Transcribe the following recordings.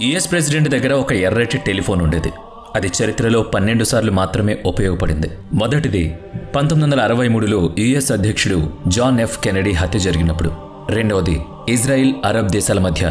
US president దగ్గర ఒక ఎర్రటి టెలిఫోన్ ఉండేది. అది చరిత్రలో 12 సార్లు మాత్రమే ఉపయోగపడింది. మొదటిది 1963లో యుఎస్ అధ్యక్షుడు జాన్ ఎఫ్ కెనడీ హత్య జరిగినప్పుడు. రెండవది ఇజ్రాయిల్ అరబ్ దేశాల మధ్య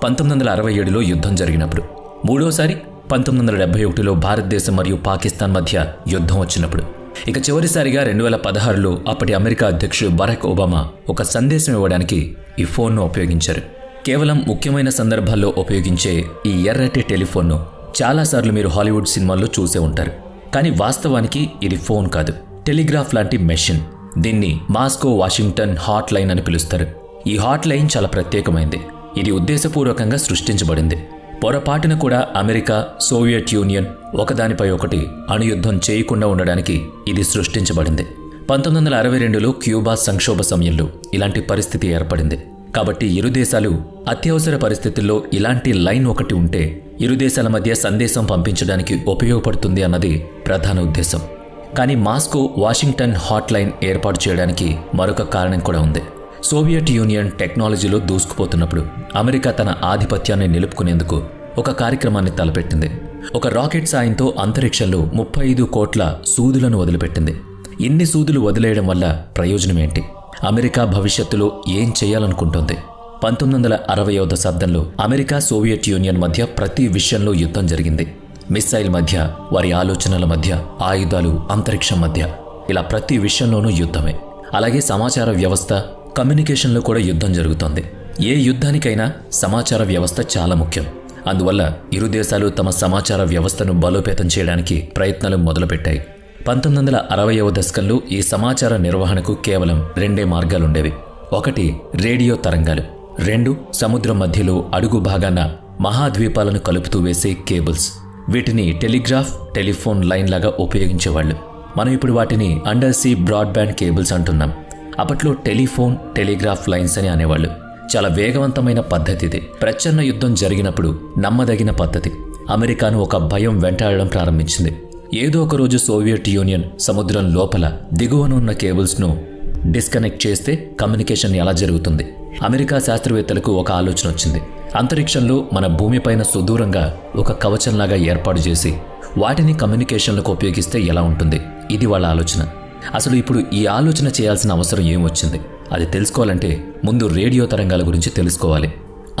1967లో యుద్ధం జరిగినప్పుడు. మూడోసారి 1971లో భారతదేశం మరియు పాకిస్తాన్ మధ్య యుద్ధం వచ్చినప్పుడు. ఇక చివరిసారిగా 2016లో అప్పటి అమెరికా అధ్యక్షుడు బరాక్ ఒబామా ఒక సందేశం ఇవ్వడానికి ఈ ఫోన్ను ఉపయోగించారు. కేవలం ముఖ్యమైన సందర్భాల్లో ఉపయోగించే ఈ ఎర్రటి టెలిఫోన్ను చాలాసార్లు మీరు హాలీవుడ్ సినిమాల్లో చూసే ఉంటారు. కానీ వాస్తవానికి ఇది ఫోన్ కాదు, టెలిగ్రాఫ్ లాంటి మెషిన్. దీన్ని మాస్కో వాషింగ్టన్ హాట్ లైన్ అని పిలుస్తారు. ఈ హాట్ లైన్ చాలా ప్రత్యేకమైంది. ఇది ఉద్దేశపూర్వకంగా సృష్టించబడింది. పొరపాటున కూడా అమెరికా, సోవియట్ యూనియన్ ఒకదానిపై ఒకటి అణుయుద్ధం చేయకుండా ఉండడానికి ఇది సృష్టించబడింది. 1962లో క్యూబా సంక్షోభ సమయంలో ఇలాంటి పరిస్థితి ఏర్పడింది. కాబట్టి ఇరు దేశాలు అత్యవసర పరిస్థితుల్లో ఇలాంటి లైన్ ఒకటి ఉంటే ఇరు దేశాల మధ్య సందేశం పంపించడానికి ఉపయోగపడుతుంది అన్నది ప్రధాన ఉద్దేశం. కానీ మాస్కో వాషింగ్టన్ హాట్ లైన్ ఏర్పాటు చేయడానికి మరొక కారణం కూడా ఉంది. సోవియట్ యూనియన్ టెక్నాలజీలో దూసుకుపోతున్నప్పుడు అమెరికా తన ఆధిపత్యాన్ని నిలుపుకునేందుకు ఒక కార్యక్రమాన్ని తలపెట్టింది. ఒక రాకెట్ సాయంతో అంతరిక్షంలో 35 కోట్ల సూదులను వదిలిపెట్టింది. ఇన్ని సూదులు వదిలేయడం వల్ల ప్రయోజనమేంటి? అమెరికా భవిష్యత్తులో ఏం చేయాలనుకుంటోంది? 1960వ దశాబ్దంలో అమెరికా, సోవియట్ యూనియన్ మధ్య ప్రతి విషయంలో యుద్ధం జరిగింది. మిస్సైల్ మధ్య, వారి ఆలోచనల మధ్య, ఆయుధాలు, అంతరిక్షం మధ్య, ఇలా ప్రతి విషయంలోనూ యుద్ధమే. అలాగే సమాచార వ్యవస్థ, కమ్యూనికేషన్లో కూడా యుద్ధం జరుగుతోంది. ఏ యుద్ధానికైనా సమాచార వ్యవస్థ చాలా ముఖ్యం. అందువల్ల ఇరు దేశాలు తమ సమాచార వ్యవస్థను బలోపేతం చేయడానికి ప్రయత్నాలు మొదలుపెట్టాయి. 1960వ దశకంలో ఈ సమాచార నిర్వహణకు కేవలం 2 మార్గాలుండేవి. ఒకటి రేడియో తరంగాలు, 2 సముద్రం మధ్యలో అడుగు భాగాన మహాద్వీపాలను కలుపుతూ వేసే కేబుల్స్. వీటిని టెలిగ్రాఫ్, టెలిఫోన్ లైన్ లాగా ఉపయోగించేవాళ్లు. మనం ఇప్పుడు వాటిని అండర్ సీ బ్రాడ్బ్యాండ్ కేబుల్స్ అంటున్నాం. అప్పట్లో టెలిఫోన్, టెలిగ్రాఫ్ లైన్స్ అని అనేవాళ్లు. చాలా వేగవంతమైన పద్ధతి ఇది. ప్రచ్ఛన్న యుద్ధం జరిగినప్పుడు నమ్మదగిన పద్ధతి. అమెరికాను ఒక భయం వెంటాడడం ప్రారంభించింది. ఏదో ఒక రోజు సోవియట్ యూనియన్ సముద్రం లోపల దిగువనున్న కేబుల్స్ను డిస్కనెక్ట్ చేస్తే కమ్యూనికేషన్ ఎలా జరుగుతుంది? అమెరికా శాస్త్రవేత్తలకు ఒక ఆలోచన వచ్చింది. అంతరిక్షంలో మన భూమిపైన సుదూరంగా ఒక కవచంలాగా ఏర్పాటు చేసి వాటిని కమ్యూనికేషన్లకు ఉపయోగిస్తే ఎలా ఉంటుంది? ఇది వాళ్ళ ఆలోచన. అసలు ఇప్పుడు ఈ ఆలోచన చేయాల్సిన అవసరం ఏమొచ్చింది? అది తెలుసుకోవాలంటే ముందు రేడియో తరంగాల గురించి తెలుసుకోవాలి.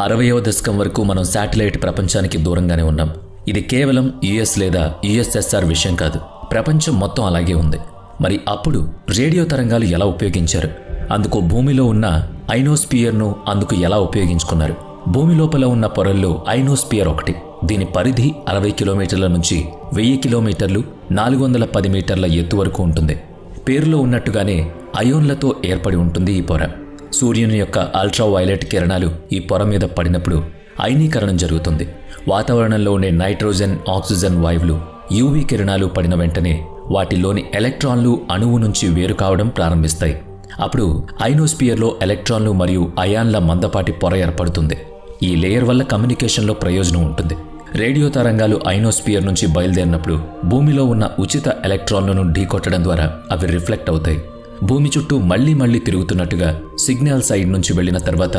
60వ దశకం వరకు మనం శాటిలైట్ ప్రపంచానికి దూరంగానే ఉన్నాం. ఇది కేవలం యుఎస్ లేదా యుఎస్ఎస్ఆర్ విషయం కాదు, ప్రపంచం మొత్తం అలాగే ఉంది. మరి అప్పుడు రేడియో తరంగాలు ఎలా ఉపయోగించారు? అందుకు భూమిలో ఉన్న ఐనోస్పియర్ను అందుకు ఎలా ఉపయోగించుకున్నారు? భూమి లోపల ఉన్న పొరల్లో ఐనోస్పియర్ ఒకటి. దీని పరిధి 60 కిలోమీటర్ల నుంచి 1000 కిలోమీటర్లు, 410 మీటర్ల ఎత్తు వరకు ఉంటుంది. పేరులో ఉన్నట్టుగానే అయోన్లతో ఏర్పడి ఉంటుంది ఈ పొర. సూర్యుని యొక్క అల్ట్రావైలెట్ కిరణాలు ఈ పొర మీద పడినప్పుడు అయనీకరణం జరుగుతుంది. వాతావరణంలో ఉండే నైట్రోజన్, ఆక్సిజన్ వాయువులు యూవీ కిరణాలు పడిన వెంటనే వాటిలోని ఎలక్ట్రాన్లు అణువు నుంచి వేరు కావడం ప్రారంభిస్తాయి. అప్పుడు ఐనోస్పియర్లో ఎలక్ట్రాన్లు మరియు అయాన్ల మందపాటి పొర ఏర్పడుతుంది. ఈ లేయర్ వల్ల కమ్యూనికేషన్లో ప్రయోజనం ఉంటుంది. రేడియో తరంగాలు ఐనోస్పియర్ నుంచి బయలుదేరినప్పుడు భూమిలో ఉన్న ఉచిత ఎలక్ట్రాన్లను ఢీకొట్టడం ద్వారా అవి రిఫ్లెక్ట్ అవుతాయి. భూమి చుట్టూ మళ్లీ తిరుగుతున్నట్టుగా సిగ్నల్ సైడ్ నుంచి వెళ్లిన తర్వాత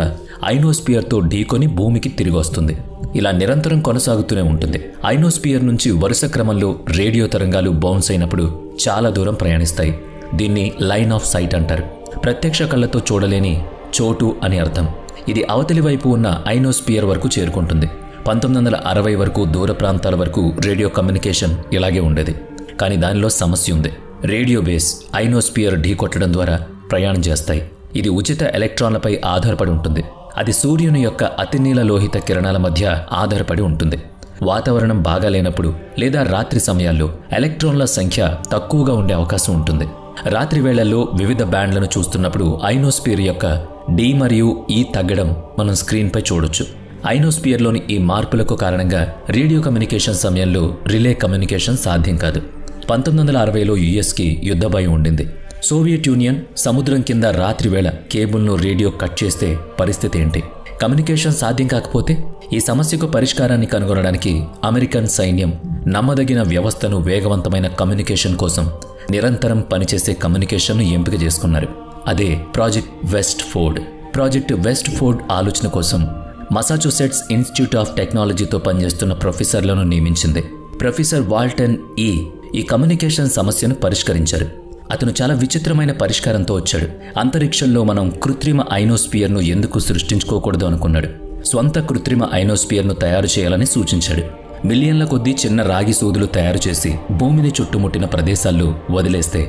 ఐనోస్పియర్తో ఢీకొని భూమికి తిరిగి వస్తుంది. ఇలా నిరంతరం కొనసాగుతూనే ఉంటుంది. ఐనోస్పియర్ నుంచి వరుస క్రమంలో రేడియో తరంగాలు బౌన్స్ అయినప్పుడు చాలా దూరం ప్రయాణిస్తాయి. దీన్ని లైన్ ఆఫ్ సైట్ అంటారు. ప్రత్యక్ష కళ్ళతో చూడలేని చోటు అని అర్థం. ఇది అవతలి వైపు ఉన్న ఐనోస్పియర్ వరకు చేరుకుంటుంది. 1960 వరకు దూర ప్రాంతాల వరకు రేడియో కమ్యూనికేషన్ ఇలాగే ఉండేది. కానీ దానిలో సమస్య ఉంది. రేడియో బేస్ ఐనోస్పియర్ ఢీకొట్టడం ద్వారా ప్రయాణం చేస్తాయి. ఇది ఉచిత ఎలక్ట్రాన్లపై ఆధారపడి ఉంటుంది. అది సూర్యుని యొక్క అతినీల లోహిత కిరణాల మధ్య ఆధారపడి ఉంటుంది. వాతావరణం బాగా లేనప్పుడు లేదా రాత్రి సమయాల్లో ఎలక్ట్రాన్ల సంఖ్య తక్కువగా ఉండే అవకాశం ఉంటుంది. రాత్రి వేళల్లో వివిధ బ్యాండ్లను చూస్తున్నప్పుడు ఐనోస్పియర్ యొక్క డి మరియు ఈ తగ్గడం మనం స్క్రీన్పై చూడొచ్చు. ఐనోస్పియర్లోని ఈ మార్పులకు కారణంగా రేడియో కమ్యూనికేషన్ సమయంలో రిలే కమ్యూనికేషన్ సాధ్యం కాదు. 1960లో యుఎస్కి యుద్ధ భయం ఉండింది. సోవియట్ యూనియన్ సముద్రం కింద రాత్రి వేళ కేబుల్ను రేడియో కట్ చేస్తే పరిస్థితి ఏంటి? కమ్యూనికేషన్ సాధ్యం కాకపోతే ఈ సమస్యకు పరిష్కారాన్ని కనుగొనడానికి అమెరికన్ సైన్యం నమ్మదగిన వ్యవస్థను, వేగవంతమైన కమ్యూనికేషన్ కోసం నిరంతరం పనిచేసే కమ్యూనికేషన్ను ఎంపిక చేసుకున్నారు. అదే project west Ford. Project west Ford ఆలోచన కోసం మసాచుసెట్స్ ఇన్స్టిట్యూట్ ఆఫ్ టెక్నాలజీతో పనిచేస్తున్న ప్రొఫెసర్లను నియమించింది. ప్రొఫెసర్ వాల్టన్ ఈ కమ్యూనికేషన్ సమస్యను పరిష్కరించారు. అతను చాలా విచిత్రమైన పరిష్కారంతో వచ్చాడు. అంతరిక్షంలో మనం కృత్రిమ ఐనోస్పియర్ను ఎందుకు సృష్టించుకోకూడదు అనుకున్నాడు. స్వంత కృత్రిమ ఐనోస్పియర్ను తయారు చేయాలని సూచించాడు. మిలియన్ల కొద్దీ చిన్న రాగి సూదులు తయారు చేసి భూమిని చుట్టుముట్టిన ప్రదేశాల్లో వదిలేస్తే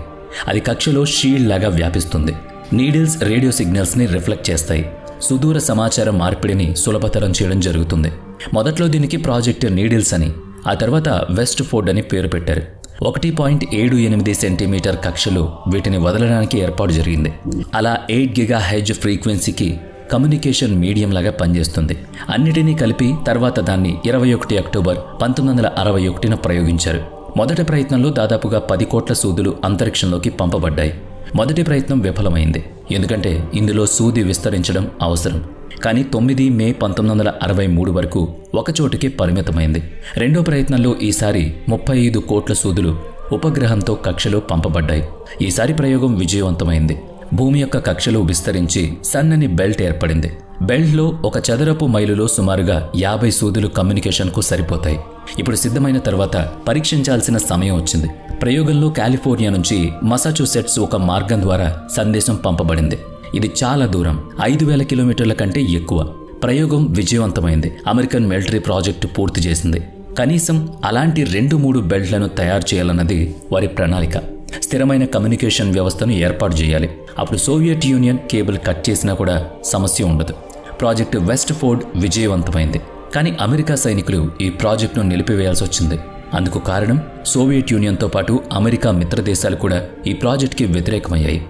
అది కక్షలో షీల్డ్ లాగా వ్యాపిస్తుంది. నీడిల్స్ రేడియో సిగ్నల్స్ని రిఫ్లెక్ట్ చేస్తాయి. సుదూర సమాచార మార్పిడిని సులభతరం చేయడం జరుగుతుంది. మొదట్లో దీనికి ప్రాజెక్ట్ నీడిల్స్ అని, ఆ తర్వాత వెస్ట్ ఫోర్డ్ అని పేరు పెట్టారు. 1.78 సెంటీమీటర్ కక్షలో వీటిని వదలడానికి ఏర్పాటు జరిగింది. అలా 8 GHz ఫ్రీక్వెన్సీకి కమ్యూనికేషన్ మీడియం లాగా పనిచేస్తుంది. అన్నిటినీ కలిపి తర్వాత దాన్ని 21 అక్టోబర్ 1961న ప్రయోగించారు. మొదటి ప్రయత్నంలో దాదాపుగా 10 కోట్ల సూదులు అంతరిక్షంలోకి పంపబడ్డాయి. మొదటి ప్రయత్నం విఫలమైంది, ఎందుకంటే ఇందులో సూది విస్తరించడం అవసరం. కానీ 9 మే 1963 వరకు ఒకచోటికి పరిమితమైంది. రెండో ప్రయత్నంలో ఈసారి 35 కోట్ల సూదులు ఉపగ్రహంతో కక్షలో పంపబడ్డాయి. ఈసారి ప్రయోగం విజయవంతమైంది. భూమి యొక్క కక్షలో విస్తరించి సన్నని బెల్ట్ ఏర్పడింది. బెల్ట్లో ఒక చదరపు మైలులో సుమారుగా 50 సూదులు కమ్యూనికేషన్కు సరిపోతాయి. ఇప్పుడు సిద్ధమైన తర్వాత పరీక్షించాల్సిన సమయం వచ్చింది. ప్రయోగంలో కాలిఫోర్నియా నుంచి మసాచుసెట్స్ ఒక మార్గం ద్వారా సందేశం పంపబడింది. ఇది చాలా దూరం, 5000 కిలోమీటర్ల కంటే ఎక్కువ. ప్రయోగం విజయవంతమైంది. అమెరికన్ మిలిటరీ ప్రాజెక్టు పూర్తి చేసింది. కనీసం అలాంటి 2-3 బెల్ట్లను తయారు చేయాలన్నది వారి ప్రణాళిక. స్థిరమైన కమ్యూనికేషన్ వ్యవస్థను ఏర్పాటు చేయాలి. అప్పుడు సోవియట్ యూనియన్ కేబుల్ కట్ చేసినా కూడా సమస్య ఉండదు. ప్రాజెక్టు వెస్ట్ ఫోర్డ్ విజయవంతమైంది. కానీ అమెరికా సైనికులు ఈ ప్రాజెక్టును నిలిపివేయాల్సి వచ్చింది. అందుకు కారణం సోవియట్ యూనియన్తో పాటు అమెరికా మిత్ర దేశాలు కూడా ఈ ప్రాజెక్టుకి వ్యతిరేకమయ్యాయి.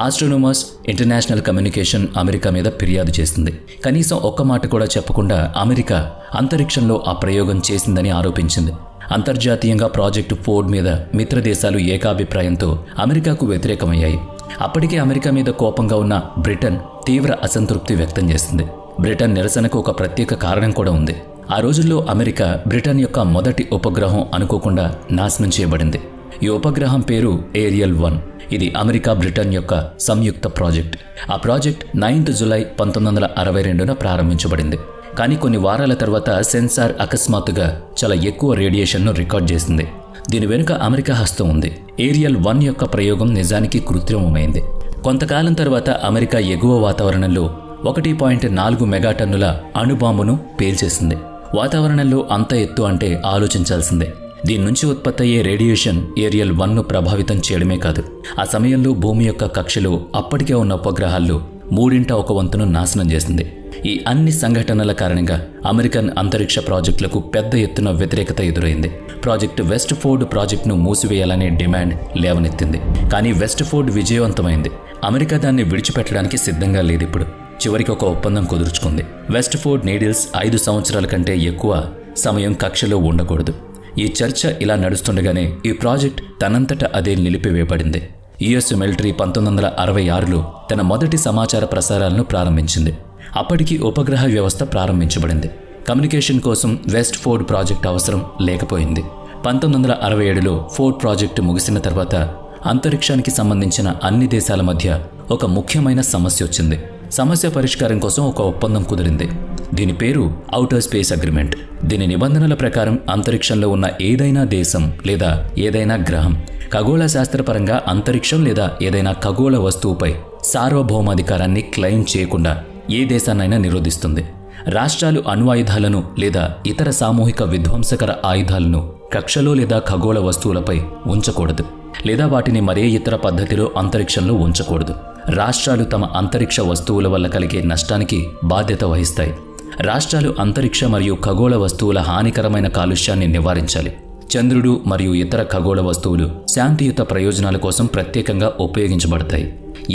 ఆస్ట్రోనోమర్స్ ఇంటర్నేషనల్ కమ్యూనికేషన్ అమెరికా మీద ఫిర్యాదు చేసింది. కనీసం ఒక్క మాట కూడా చెప్పకుండా అమెరికా అంతరిక్షంలో ఆ ప్రయోగం చేసిందని ఆరోపించింది. అంతర్జాతీయంగా ప్రాజెక్టు ఫోర్డ్ మీద మిత్ర దేశాలు ఏకాభిప్రాయంతో అమెరికాకు వ్యతిరేకమయ్యాయి. అప్పటికే అమెరికా మీద కోపంగా ఉన్న బ్రిటన్ తీవ్ర అసంతృప్తి వ్యక్తం చేసింది. బ్రిటన్ నిరసనకు ఒక ప్రత్యేక కారణం కూడా ఉంది. ఆ రోజుల్లో అమెరికా బ్రిటన్ యొక్క మొదటి ఉపగ్రహం అనుకోకుండా నాశనం చేయబడింది. ఈ ఉపగ్రహం పేరు ఏరియల్ 1. ఇది అమెరికా బ్రిటన్ యొక్క సంయుక్త ప్రాజెక్ట్. ఆ ప్రాజెక్ట్ 9 జూలై 1962న ప్రారంభించబడింది. కానీ కొన్ని వారాల తర్వాత సెన్సార్ అకస్మాత్తుగా చాలా ఎక్కువ రేడియేషన్ను రికార్డ్ చేసింది. దీని వెనుక అమెరికా హస్తం ఉంది. ఏరియల్ 1 యొక్క ప్రయోగం నిజానికి కృత్రిమమైంది. కొంతకాలం తర్వాత అమెరికా ఎగువ వాతావరణంలో 1.4 మెగాటన్నుల అణుబాంబును పేల్చేసింది. వాతావరణంలో అంత ఎత్తు అంటే ఆలోచించాల్సిందే. దీని నుంచి ఉత్పత్తి అయ్యే రేడియేషన్ ఏరియల్ 1ను ప్రభావితం చేయడమే కాదు, ఆ సమయంలో భూమి యొక్క కక్షలో అప్పటికే ఉన్న ఉపగ్రహాల్లో 1/3 నాశనం చేసింది. ఈ అన్ని సంఘటనల కారణంగా అమెరికన్ అంతరిక్ష ప్రాజెక్టులకు పెద్ద ఎత్తున వ్యతిరేకత ఎదురైంది. ప్రాజెక్టు వెస్ట్ ఫోర్డ్ ప్రాజెక్టును మూసివేయాలనే డిమాండ్ లేవనెత్తింది. కానీ వెస్ట్ ఫోర్డ్ విజయవంతమైంది. అమెరికా దాన్ని విడిచిపెట్టడానికి సిద్ధంగా లేదు. ఇప్పుడు చివరికి ఒక ఒప్పందం కుదుర్చుకుంది. వెస్ట్ ఫోర్డ్ నీడిల్స్ 5 సంవత్సరాల కంటే ఎక్కువ సమయం కక్షలో ఉండకూడదు. ఈ చర్చ ఇలా నడుస్తుండగానే ఈ ప్రాజెక్ట్ తనంతట అదే నిలిపివేయబడింది. యుఎస్ మిలిటరీ 1966లో తన మొదటి సమాచార ప్రసారాలను ప్రారంభించింది. అప్పటికి ఉపగ్రహ వ్యవస్థ ప్రారంభించబడింది. కమ్యూనికేషన్ కోసం వెస్ట్ ఫోర్డ్ ప్రాజెక్ట్ అవసరం లేకపోయింది. 1967లో ఫోర్డ్ ప్రాజెక్టు ముగిసిన తర్వాత అంతరిక్షానికి సంబంధించిన అన్ని దేశాల మధ్య ఒక ముఖ్యమైన సమస్య వచ్చింది. సమస్య పరిష్కారం కోసం ఒక ఒప్పందం కుదిరింది. దీని పేరు ఔటర్ స్పేస్ అగ్రిమెంట్. దీని నిబంధనల ప్రకారం అంతరిక్షంలో ఉన్న ఏదైనా దేశం లేదా ఏదైనా గ్రహం ఖగోళ శాస్త్రపరంగా అంతరిక్షం లేదా ఏదైనా ఖగోళ వస్తువుపై సార్వభౌమాధికారాన్ని క్లెయిమ్ చేయకుండా ఏ దేశాన్నైనా నిరోధిస్తుంది. రాష్ట్రాలు అణ్వాయుధాలను లేదా ఇతర సామూహిక విధ్వంసకర ఆయుధాలను కక్షలో లేదా ఖగోళ వస్తువులపై ఉంచకూడదు, లేదా వాటిని మరే ఇతర పద్ధతిలో అంతరిక్షంలో ఉంచకూడదు. రాష్ట్రాలు తమ అంతరిక్ష వస్తువుల వల్ల కలిగే నష్టానికి బాధ్యత వహిస్తాయి. రాష్ట్రాలు అంతరిక్ష మరియు ఖగోళ వస్తువుల హానికరమైన కాలుష్యాన్ని నివారించాలి. చంద్రుడు మరియు ఇతర ఖగోళ వస్తువులు శాంతియుత ప్రయోజనాల కోసం ప్రత్యేకంగా ఉపయోగించబడతాయి.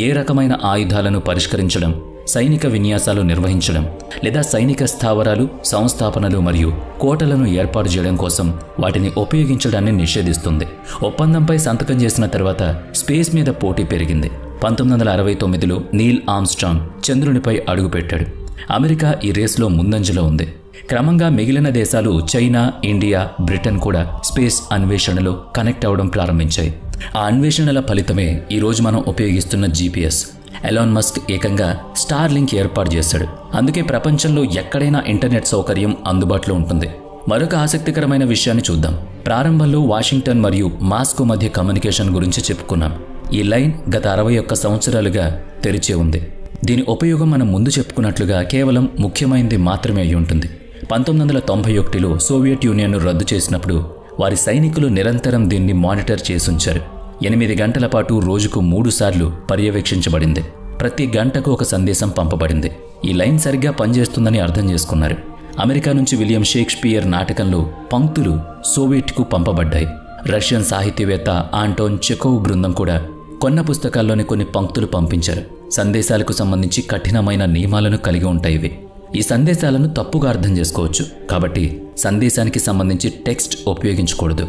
ఏ రకమైన ఆయుధాలను పరిష్కరించడం, సైనిక విన్యాసాలు నిర్వహించడం లేదా సైనిక స్థావరాలు, సంస్థాపనలు మరియు కోటలను ఏర్పాటు చేయడం కోసం వాటిని ఉపయోగించడాన్ని నిషేధిస్తుంది. ఒప్పందంపై సంతకం చేసిన తర్వాత స్పేస్ మీద పోటీ పెరిగింది. 1969లో నీల్ ఆర్మ్స్ట్రాంగ్ చంద్రునిపై అడుగుపెట్టాడు. అమెరికా ఈ రేసులో ముందంజలో ఉంది. క్రమంగా మిగిలిన దేశాలు చైనా, ఇండియా, బ్రిటన్ కూడా స్పేస్ అన్వేషణలో కనెక్ట్ అవ్వడం ప్రారంభించాయి. ఆ అన్వేషణల ఫలితమే ఈరోజు మనం ఉపయోగిస్తున్న జీపీఎస్. ఎలాన్ మస్క్ ఏకంగా స్టార్ లింక్ ఏర్పాటు చేశాడు. అందుకే ప్రపంచంలో ఎక్కడైనా ఇంటర్నెట్ సౌకర్యం అందుబాటులో ఉంటుంది. మరొక ఆసక్తికరమైన విషయాన్ని చూద్దాం. ప్రారంభంలో వాషింగ్టన్ మరియు మాస్కో మధ్య కమ్యూనికేషన్ గురించి చెప్పుకున్నాం. ఈ లైన్ గత 61 సంవత్సరాలుగా తెరిచే ఉంది. దీని ఉపయోగం మనం ముందు చెప్పుకున్నట్లుగా కేవలం ముఖ్యమైనది మాత్రమే అయి ఉంటుంది. 1991లో సోవియట్ యూనియన్ను రద్దు చేసినప్పుడు వారి సైనికులు నిరంతరం దీన్ని మానిటర్ చేసుంచారు. 8 గంటల పాటు రోజుకు 3 సార్లు పర్యవేక్షించబడింది. ప్రతి గంటకు ఒక సందేశం పంపబడింది. ఈ లైన్ సరిగ్గా పనిచేస్తుందని అర్థం చేసుకున్నారు. అమెరికా నుంచి విలియం షేక్స్పియర్ నాటకంలో పంక్తులు సోవియట్కు పంపబడ్డాయి. రష్యన్ సాహితీవేత్త ఆంటోన్ చెకోవ్ బృందం కూడా కొన్న పుస్తకాల్లోని కొన్ని పంక్తులు పంపించారు. సందేశాలకు సంబంధించి కఠినమైన నియమాలను కలిగి ఉంటాయి. ఈ సందేశాలను తప్పుగా అర్థం చేసుకోవచ్చు. కాబట్టి సందేశానికి సంబంధించి టెక్స్ట్ ఉపయోగించకూడదు.